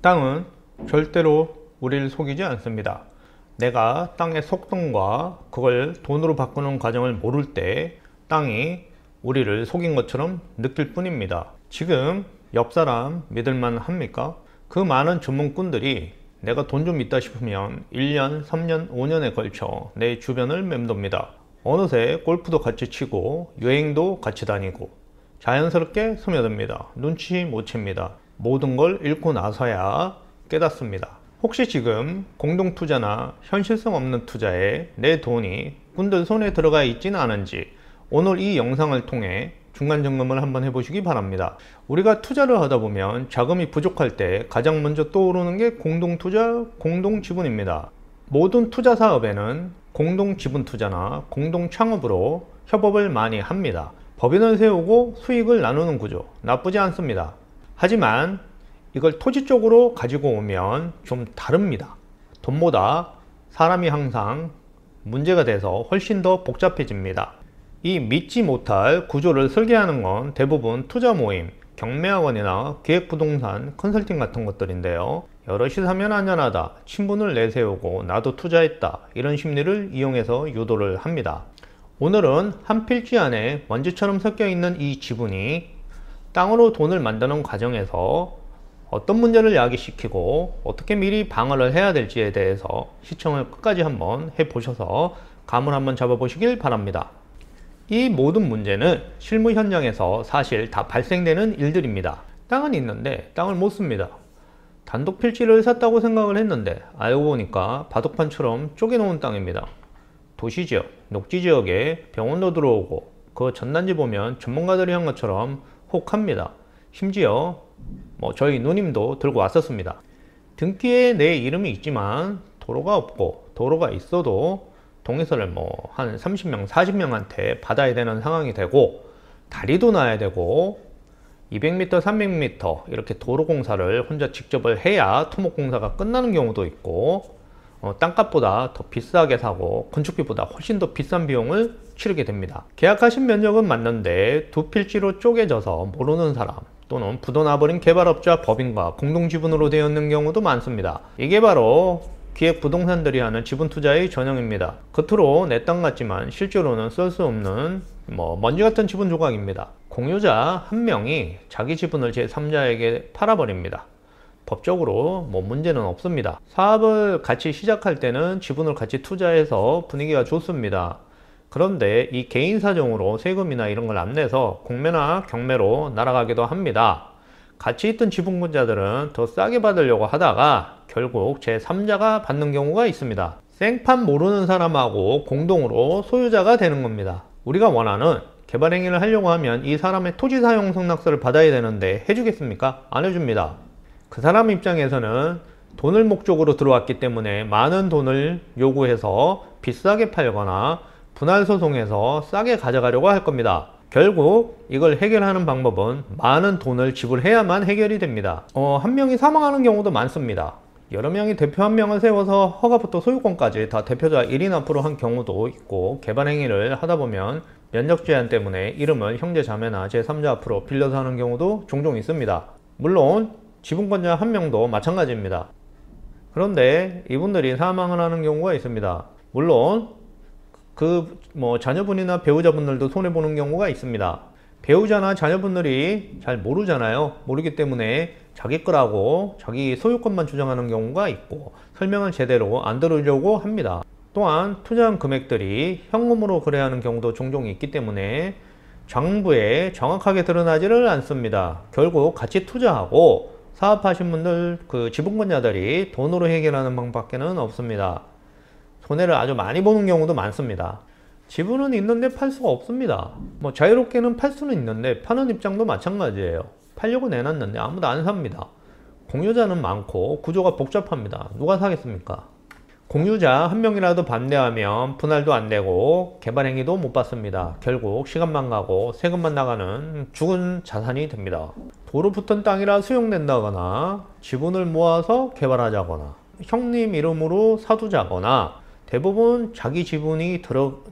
땅은 절대로 우리를 속이지 않습니다. 내가 땅의 속성과 그걸 돈으로 바꾸는 과정을 모를 때 땅이 우리를 속인 것처럼 느낄 뿐입니다. 지금 옆 사람 믿을만 합니까? 그 많은 전문꾼들이 내가 돈 좀 있다 싶으면 1년, 3년, 5년에 걸쳐 내 주변을 맴돕니다. 어느새 골프도 같이 치고 여행도 같이 다니고 자연스럽게 스며듭니다. 눈치 못 챕니다. 모든 걸 잃고 나서야 깨닫습니다. 혹시 지금 공동투자나 현실성 없는 투자에 내 돈이 꾼들 손에 들어가 있지는 않은지 오늘 이 영상을 통해 중간점검을 한번 해보시기 바랍니다. 우리가 투자를 하다 보면 자금이 부족할 때 가장 먼저 떠오르는 게 공동투자, 공동지분입니다. 모든 투자 사업에는 공동지분투자나 공동창업으로 협업을 많이 합니다. 법인을 세우고 수익을 나누는 구조 나쁘지 않습니다. 하지만 이걸 토지 쪽으로 가지고 오면 좀 다릅니다. 돈보다 사람이 항상 문제가 돼서 훨씬 더 복잡해집니다. 이 믿지 못할 구조를 설계하는 건 대부분 투자 모임, 경매학원이나 기획부동산, 컨설팅 같은 것들인데요. 여럿이 사면 안전하다, 친분을 내세우고 나도 투자했다 이런 심리를 이용해서 유도를 합니다. 오늘은 한 필지 안에 먼지처럼 섞여 있는 이 지분이 땅으로 돈을 만드는 과정에서 어떤 문제를 야기시키고 어떻게 미리 방어를 해야 될지에 대해서 시청을 끝까지 한번 해보셔서 감을 한번 잡아보시길 바랍니다. 이 모든 문제는 실무 현장에서 사실 다 발생되는 일들입니다. 땅은 있는데 땅을 못 씁니다. 단독 필지를 샀다고 생각을 했는데 알고 보니까 바둑판처럼 쪼개놓은 땅입니다. 도시지역, 녹지지역에 병원도 들어오고 그 전단지 보면 전문가들이 한 것처럼 혹합니다. 심지어 저희 누님도 들고 왔었습니다. 등기에 내 이름이 있지만 도로가 없고 도로가 있어도 동의서를 한 30명, 40명한테 받아야 되는 상황이 되고 다리도 놔야 되고 200m, 300m 이렇게 도로공사를 혼자 직접을 해야 토목공사가 끝나는 경우도 있고 땅값보다 더 비싸게 사고 건축비보다 훨씬 더 비싼 비용을 치르게 됩니다. 계약하신 면적은 맞는데 두 필지로 쪼개져서 모르는 사람 또는 부도나버린 개발업자 법인과 공동지분으로 되어 있는 경우도 많습니다. 이게 바로 기획부동산들이 하는 지분투자의 전형입니다. 겉으로 내 땅 같지만 실제로는 쓸 수 없는 먼지 같은 지분 조각입니다. 공유자 한 명이 자기 지분을 제3자에게 팔아버립니다. 법적으로 문제는 없습니다. 사업을 같이 시작할 때는 지분을 같이 투자해서 분위기가 좋습니다. 그런데 이 개인 사정으로 세금이나 이런 걸 안 내서 공매나 경매로 날아가기도 합니다. 같이 있던 지분권자들은 더 싸게 받으려고 하다가 결국 제3자가 받는 경우가 있습니다. 생판 모르는 사람하고 공동으로 소유자가 되는 겁니다. 우리가 원하는 개발 행위를 하려고 하면 이 사람의 토지 사용 승낙서를 받아야 되는데 해주겠습니까? 안 해줍니다. 그 사람 입장에서는 돈을 목적으로 들어왔기 때문에 많은 돈을 요구해서 비싸게 팔거나 분할 소송해서 싸게 가져가려고 할 겁니다. 결국 이걸 해결하는 방법은 많은 돈을 지불해야만 해결이 됩니다. 한 명이 사망하는 경우도 많습니다. 여러 명이 대표 한 명을 세워서 허가부터 소유권까지 다 대표자 1인 앞으로 한 경우도 있고 개발 행위를 하다 보면 면적 제한 때문에 이름을 형제 자매나 제3자 앞으로 빌려서 하는 경우도 종종 있습니다. 물론 지분권자 한 명도 마찬가지입니다. 그런데 이분들이 사망을 하는 경우가 있습니다. 물론 자녀분이나 배우자분들도 손해보는 경우가 있습니다. 배우자나 자녀분들이 잘 모르잖아요. 모르기 때문에 자기 거라고 자기 소유권만 주장하는 경우가 있고 설명을 제대로 안 들으려고 합니다. 또한 투자한 금액들이 현금으로 거래하는 경우도 종종 있기 때문에 장부에 정확하게 드러나지를 않습니다. 결국 같이 투자하고 사업하신 분들 지분권자들이 돈으로 해결하는 방법밖에는 없습니다. 손해를 아주 많이 보는 경우도 많습니다. 지분은 있는데 팔 수가 없습니다. 자유롭게는 팔 수는 있는데 파는 입장도 마찬가지예요. 팔려고 내놨는데 아무도 안 삽니다. 공유자는 많고 구조가 복잡합니다. 누가 사겠습니까? 공유자 한 명이라도 반대하면 분할도 안 되고 개발 행위도 못 받습니다. 결국 시간만 가고 세금만 나가는 죽은 자산이 됩니다. 도로 붙은 땅이라 수용된다거나 지분을 모아서 개발하자거나 형님 이름으로 사두자거나 대부분 자기 지분이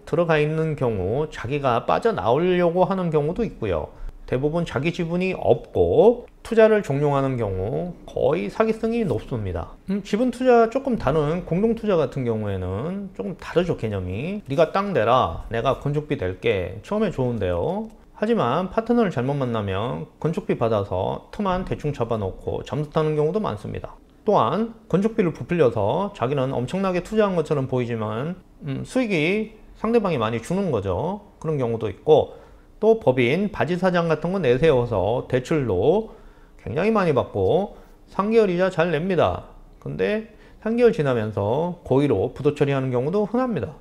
들어가 있는 경우 자기가 빠져나오려고 하는 경우도 있고요. 대부분 자기 지분이 없고 투자를 종용하는 경우 거의 사기성이 높습니다. 지분 투자 조금 다른 공동 투자 같은 경우에는 조금 다르죠, 개념이. 네가 땅 내라, 내가 건축비 낼게. 처음에 좋은데요. 하지만 파트너를 잘못 만나면 건축비 받아서 터만 대충 잡아놓고 잠수 타는 경우도 많습니다. 또한 건축비를 부풀려서 자기는 엄청나게 투자한 것처럼 보이지만 수익이 상대방이 많이 주는 거죠. 그런 경우도 있고, 또 법인 바지사장 같은 거 내세워서 대출로 굉장히 많이 받고 3개월 이자 잘 냅니다. 근데 3개월 지나면서 고의로 부도 처리하는 경우도 흔합니다.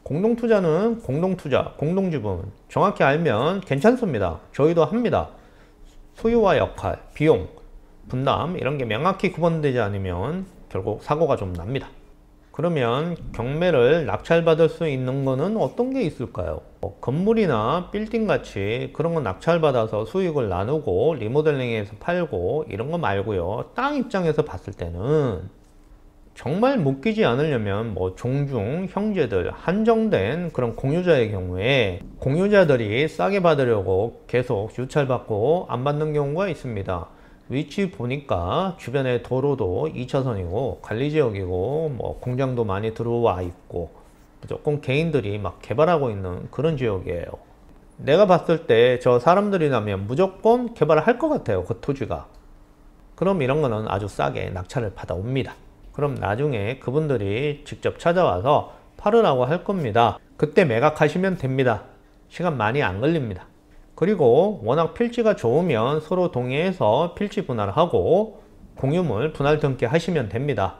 공동투자는 공동투자, 공동지분 정확히 알면 괜찮습니다. 저희도 합니다. 소유와 역할, 비용, 분담 이런 게 명확히 구분되지 않으면 결국 사고가 좀 납니다. 그러면 경매를 낙찰받을 수 있는 거는 어떤 게 있을까요? 건물이나 빌딩 같이 그런 거 낙찰받아서 수익을 나누고 리모델링해서 팔고 이런 거 말고요. 땅 입장에서 봤을 때는 정말 묶이지 않으려면 종중, 형제들, 한정된 그런 공유자의 경우에 공유자들이 싸게 받으려고 계속 유찰받고 안 받는 경우가 있습니다. 위치 보니까 주변에 도로도 2차선이고 관리지역이고 공장도 많이 들어와 있고 무조건 개인들이 막 개발하고 있는 그런 지역이에요. 내가 봤을 때 저 사람들이라면 무조건 개발을 할 것 같아요, 그 토지가. 그럼 이런 거는 아주 싸게 낙찰을 받아옵니다. 그럼 나중에 그분들이 직접 찾아와서 팔으라고 할 겁니다. 그때 매각하시면 됩니다. 시간 많이 안 걸립니다. 그리고 워낙 필지가 좋으면 서로 동의해서 필지 분할하고 공유물 분할 등기 하시면 됩니다.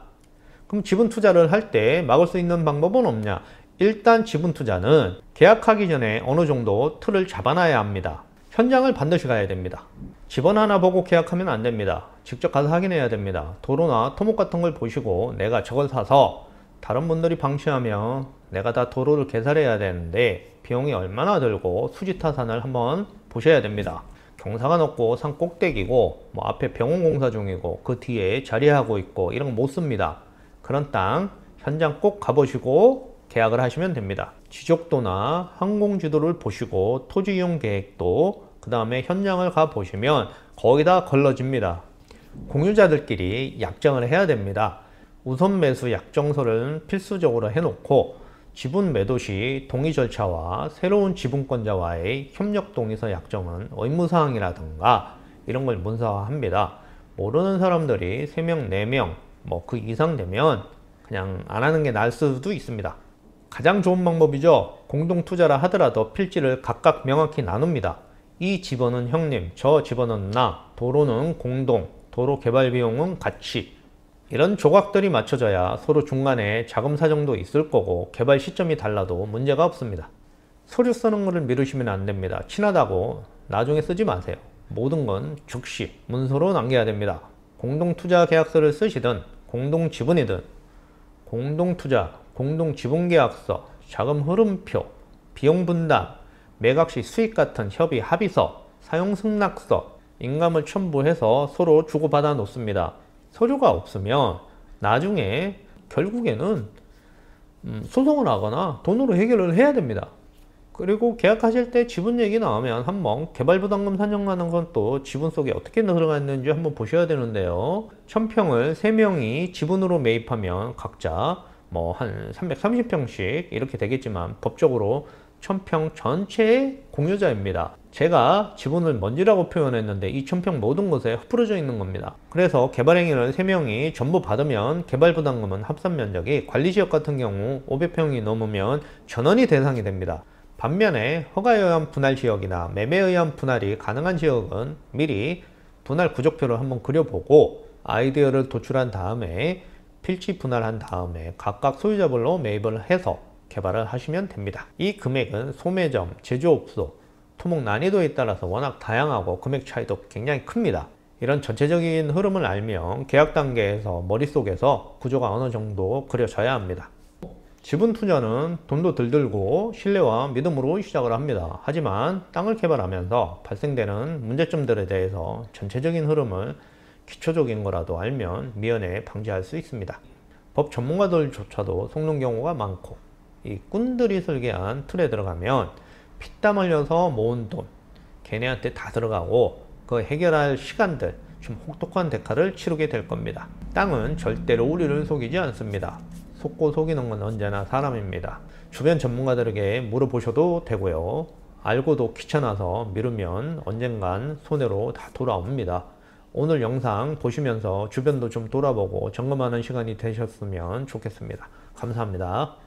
그럼 지분 투자를 할 때 막을 수 있는 방법은 없냐? 일단 지분 투자는 계약하기 전에 어느 정도 틀을 잡아놔야 합니다. 현장을 반드시 가야 됩니다. 집원 하나 보고 계약하면 안 됩니다. 직접 가서 확인해야 됩니다. 도로나 토목 같은 걸 보시고 내가 저걸 사서 다른 분들이 방치하면 내가 다 도로를 개설해야 되는데 비용이 얼마나 들고 수지타산을 한번 보셔야 됩니다. 경사가 높고 산 꼭대기고 앞에 병원 공사 중이고 그 뒤에 자리하고 있고 이런 거 못 씁니다. 그런 땅 현장 꼭 가보시고 계약을 하시면 됩니다. 지적도나 항공지도를 보시고 토지 이용 계획도 그 다음에 현장을 가 보시면 거의 다 걸러집니다. 공유자들끼리 약정을 해야 됩니다. 우선 매수 약정서를 필수적으로 해놓고 지분 매도 시 동의 절차와 새로운 지분권자와의 협력 동의서 약정은 의무사항이라든가 이런 걸 문서화합니다. 모르는 사람들이 3명, 4명 그 이상 되면 그냥 안 하는 게 나을 수도 있습니다. 가장 좋은 방법이죠. 공동투자라 하더라도 필지를 각각 명확히 나눕니다. 이 집원은 형님, 저 집원은 나, 도로는 공동, 도로 개발 비용은 같이. 이런 조각들이 맞춰져야 서로 중간에 자금 사정도 있을 거고 개발 시점이 달라도 문제가 없습니다. 서류 쓰는 거를 미루시면 안 됩니다. 친하다고 나중에 쓰지 마세요. 모든 건 즉시 문서로 남겨야 됩니다. 공동투자 계약서를 쓰시든 공동지분이든 공동투자, 공동지분계약서, 자금 흐름표, 비용 분담, 매각 시 수익 같은 협의 합의서, 사용 승낙서, 인감을 첨부해서 서로 주고받아 놓습니다. 서류가 없으면 나중에 결국에는 소송을 하거나 돈으로 해결을 해야 됩니다. 그리고 계약하실 때 지분 얘기 나오면 한번 개발부담금 산정하는 건 또 지분 속에 어떻게 들어가 있는지 한번 보셔야 되는데요. 1000평을 3명이 지분으로 매입하면 각자 한 330평씩 이렇게 되겠지만 법적으로 1000평 전체의 공유자입니다. 제가 지분을 먼지라고 표현했는데 이 1000평 모든 곳에 흩어져 있는 겁니다. 그래서 개발행위를 3명이 전부 받으면 개발부담금은 합산면적이 관리지역 같은 경우 500평이 넘으면 전원이 대상이 됩니다. 반면에 허가에 의한 분할 지역이나 매매에 의한 분할이 가능한 지역은 미리 분할 구조표를 한번 그려보고 아이디어를 도출한 다음에 필지 분할한 다음에 각각 소유자별로 매입을 해서 개발을 하시면 됩니다. 이 금액은 소매점, 제조업소, 토목 난이도에 따라서 워낙 다양하고 금액 차이도 굉장히 큽니다. 이런 전체적인 흐름을 알면 계약 단계에서 머릿속에서 구조가 어느 정도 그려져야 합니다. 지분 투자는 돈도 덜 들고 신뢰와 믿음으로 시작을 합니다. 하지만 땅을 개발하면서 발생되는 문제점들에 대해서 전체적인 흐름을 기초적인 거라도 알면 미연에 방지할 수 있습니다. 법 전문가들조차도 속는 경우가 많고 이 꾼들이 설계한 틀에 들어가면 피땀 흘려서 모은 돈 걔네한테 다 들어가고 그 해결할 시간들 좀 혹독한 대가를 치르게 될 겁니다. 땅은 절대로 우리를 속이지 않습니다. 속고 속이는 건 언제나 사람입니다. 주변 전문가들에게 물어보셔도 되고요. 알고도 귀찮아서 미루면 언젠간 손해로 다 돌아옵니다. 오늘 영상 보시면서 주변도 좀 돌아보고 점검하는 시간이 되셨으면 좋겠습니다. 감사합니다.